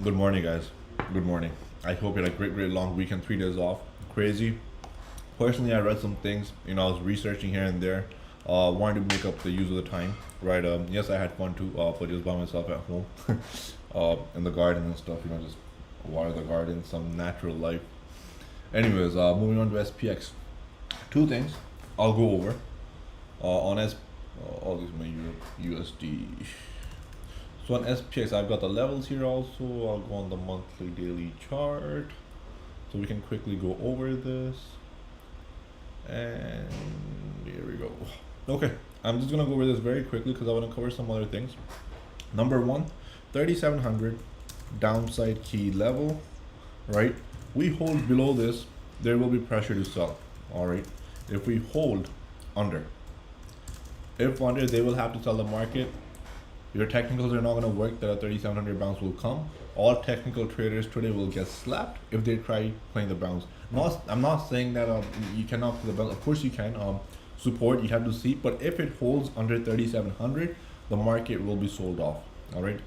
Good morning, guys. Good morning. I hope you had a great long weekend, 3 days off. Crazy. Personally, I read some things. I was researching here and there. Wanted to make up the use of the time, right? Yes, I had fun too, but just by myself at home, in the garden and stuff. Just water the garden, some natural life. Anyways, moving on to SPX. Two things I'll go over on all these my USD. So on SPX, I've got the levels here also. I'll go on the monthly daily chart. So we can quickly go over this. And here we go. Okay, I'm just gonna go over this very quickly because I want to cover some other things. Number one, 3700 downside key level, right? We hold below this, there will be pressure to sell. All right. If we hold under, if under, they will have to tell the market your technicals are not going to work, that a 3700 bounce will come. All technical traders today will get slapped if they try playing the bounce. I'm not saying that you cannot play the bounce. Of course you can. Support, you have to see. But if it holds under 3700, the market will be sold off. All right.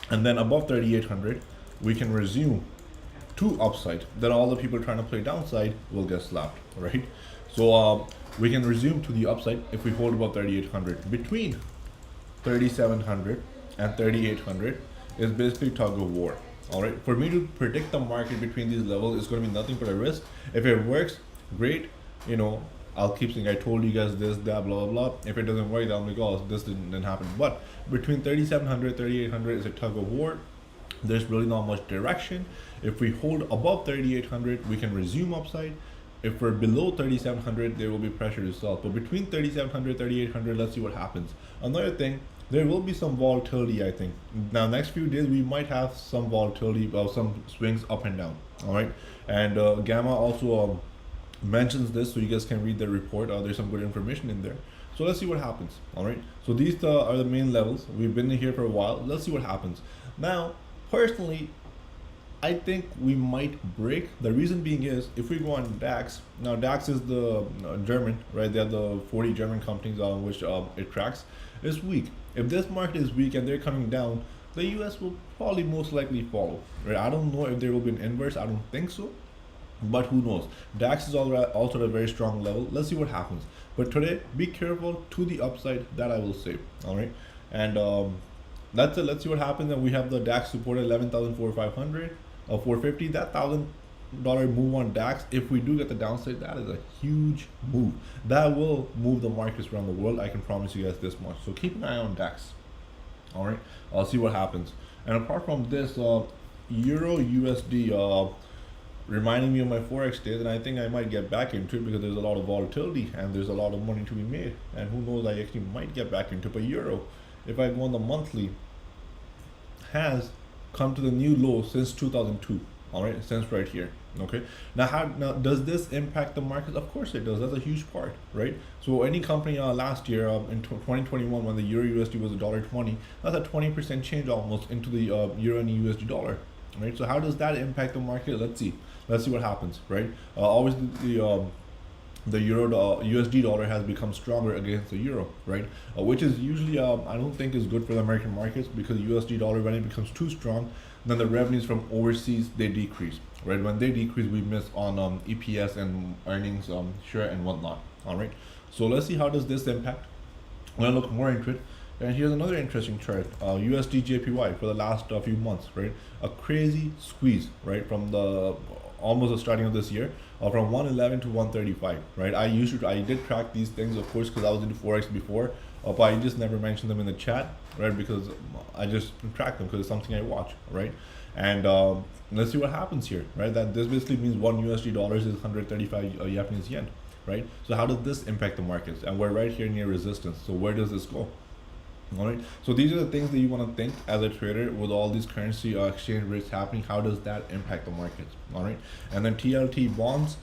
And then above 3800, we can resume to upside. Then all the people trying to play downside will get slapped. Right. So we can resume to the upside if we hold above 3800. Between 3700 and 3800 is basically tug of war. All right, for me to predict the market between these levels is going to be nothing but a risk. If it works, great. I'll keep saying I told you guys this, that, blah blah blah. If it doesn't work, then I'm like, oh, this didn't happen. But between 3700 3800 is a tug of war. There's really not much direction. If we hold above 3800, we can resume upside. If we're below 3700, there will be pressure to sell. But between 3700 3800, let's see what happens. Another thing, there will be some volatility, I think. Now, next few days, we might have some volatility, some swings up and down. All right. And Gamma also mentions this, so you guys can read the report. There's some good information in there. So let's see what happens. All right. So these are the main levels. We've been here for a while. Let's see what happens. Now, personally, I think we might break. The reason being is if we go on DAX. Now DAX is the German, right? They're the 40 German companies on which it tracks. It's weak. If this market is weak and they're coming down, the US will probably most likely follow. Right? I don't know if there will be an inverse. I don't think so. But who knows? DAX is also at a very strong level. Let's see what happens. But today, be careful to the upside. That I will say. All right. And that's it. Let's see what happens. And we have the DAX support at 11,500. 450. That $1,000 move on DAX, if we do get the downside, that is a huge move. That will move the markets around the world. I can promise you guys this much. So keep an eye on DAX. All right, I'll see what happens. And apart from this, Euro USD reminding me of my forex days, and I think I might get back into it because there's a lot of volatility and there's a lot of money to be made. And who knows, I actually might get back into it. But Euro, if I go on the monthly, has come to the new low since 2002. All right, since right here. Okay, now does this impact the markets? Of course it does. That's a huge part, right? So any company last year in 2021, when the Euro USD was $1.20, that's a 20% change almost into the Euro and USD dollar, right? So how does that impact the market? Let's see what happens, right? Always the euro USD dollar has become stronger against the euro, right? Which is usually I don't think is good for the American markets, because USD dollar, when it becomes too strong, then the revenues from overseas, they decrease, right? When they decrease, we miss on EPS and earnings share and whatnot. All right, so let's see how does this impact. I'm gonna look more into it. And here's another interesting chart, USD JPY for the last few months, right? A crazy squeeze, right, from the almost the starting of this year, from 111 to 135, right? I did track these things, of course, because I was into forex before, but I just never mentioned them in the chat, right? Because I just track them because it's something I watch, right? And let's see what happens here, right? That this basically means one USD dollars is 135 Japanese yen, right? So how does this impact the markets? And we're right here near resistance. So where does this go? All right, so these are the things that you want to think as a trader with all these currency exchange rates happening. How does that impact the markets? All right, and then TLT bonds,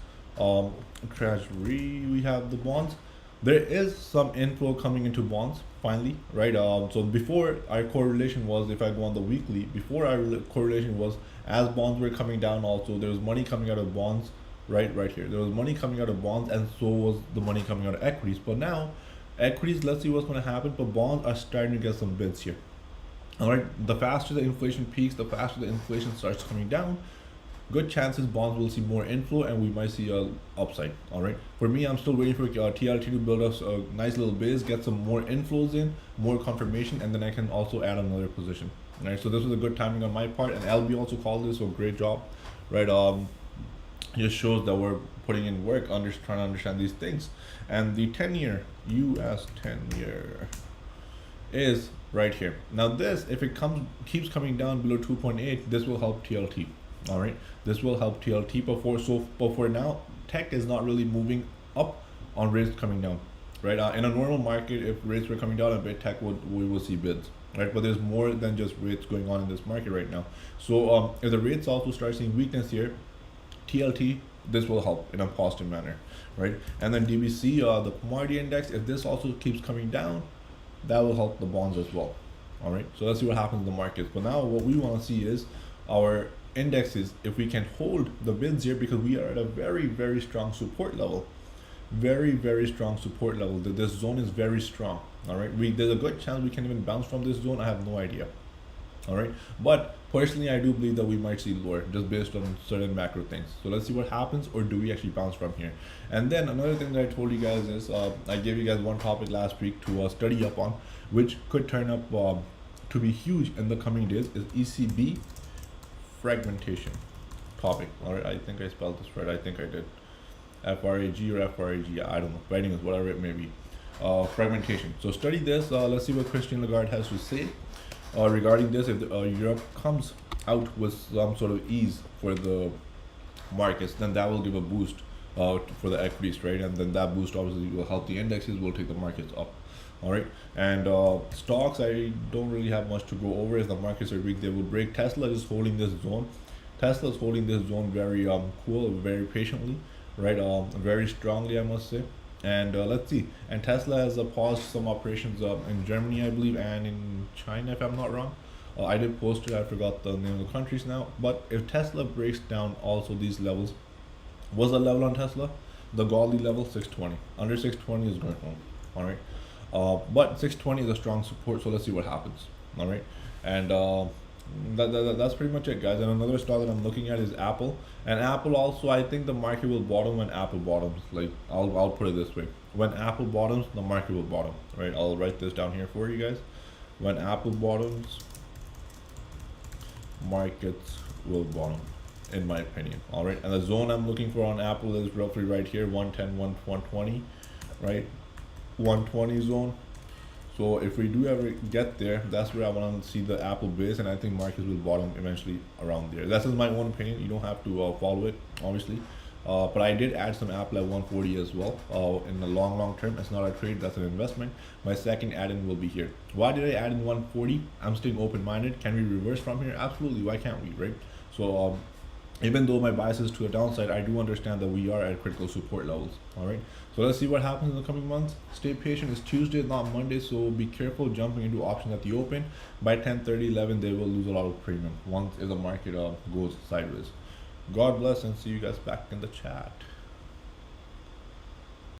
treasury, we have the bonds. There is some inflow coming into bonds finally, right? So before, our correlation was, if I go on the weekly, before our correlation was, as bonds were coming down, also there was money coming out of bonds, right here. There was money coming out of bonds, and so was the money coming out of equities. But now equities, let's see what's going to happen, but bonds are starting to get some bids here. All right, the faster the inflation peaks, the faster the inflation starts coming down, good chances bonds will see more inflow and we might see a upside. All right, for me, I'm still waiting for TLT to build us a nice little base, get some more inflows in, more confirmation, and then I can also add another position. All right, so this was a good timing on my part, and LB also called this, so great job. Right, just shows that we're putting in work, trying to understand these things. And the 10-year US 10-year is right here. Now this, if it keeps coming down below 2.8, this will help TLT. All right, this will help TLT. But for now, tech is not really moving up on rates coming down. Right, in a normal market, if rates were coming down a bit, we will see bids. Right, but there's more than just rates going on in this market right now. So if the rates also start seeing weakness here, TLT, this will help in a positive manner, right? And then DBC, the commodity index, if this also keeps coming down, that will help the bonds as well. All right, so let's see what happens in the markets. But now what we want to see is our indexes, if we can hold the bids here, because we are at a very, very strong support level. Very, very strong support level. This zone is very strong. All right, there's a good chance we can even bounce from this zone. I have no idea. All right, but personally, I do believe that we might see lower just based on certain macro things. So let's see what happens, or do we actually bounce from here? And then another thing that I told you guys is I gave you guys one topic last week to study up on, which could turn up to be huge in the coming days, is ECB fragmentation topic. All right, I think I spelled this right. I think I did. FRAG or FRAG, I don't know. Writing is whatever it may be. Fragmentation. So study this. Let's see what Christine Lagarde has to say regarding this. If Europe comes out with some sort of ease for the markets, then that will give a boost for the equities, right? And then that boost obviously will help the indexes, will take the markets up. All right, and stocks, I don't really have much to go over. As the markets are weak, they will break. Tesla is holding this zone. Tesla is holding this zone very cool, very patiently, right? Very strongly, I must say. And let's see. And Tesla has paused some operations in Germany, I believe, and in China, if I'm not wrong. I did post it. I forgot the name of the countries now. But if Tesla breaks down also these levels, what's the level on Tesla? The godly level, 620. Under 620 is going home. All right. But 620 is a strong support. So let's see what happens. All right. And that's pretty much it, guys. And another stock that I'm looking at is Apple. And Apple also, I think the market will bottom when Apple bottoms. Like I'll put it this way: when Apple bottoms, the market will bottom. Right? I'll write this down here for you guys. When Apple bottoms, markets will bottom, in my opinion. All right. And the zone I'm looking for on Apple is roughly right here, 110, 120, right? 120 zone. So if we do ever get there, that's where I want to see the Apple base, and I think markets will bottom eventually around there. That's just my own opinion. You don't have to follow it, obviously. But I did add some Apple at 140 as well. In the long term, it's not a trade, that's an investment. My second add-in will be here. Why did I add in 140? I'm staying open-minded. Can we reverse from here? Absolutely. Why can't we, right? So even though my bias is to a downside, I do understand that we are at critical support levels. All right. So let's see what happens in the coming months. Stay patient. It's Tuesday, not Monday, so be careful jumping into options at the open. By 10:30, 11, they will lose a lot of premium once if the market goes sideways. God bless, and see you guys back in the chat.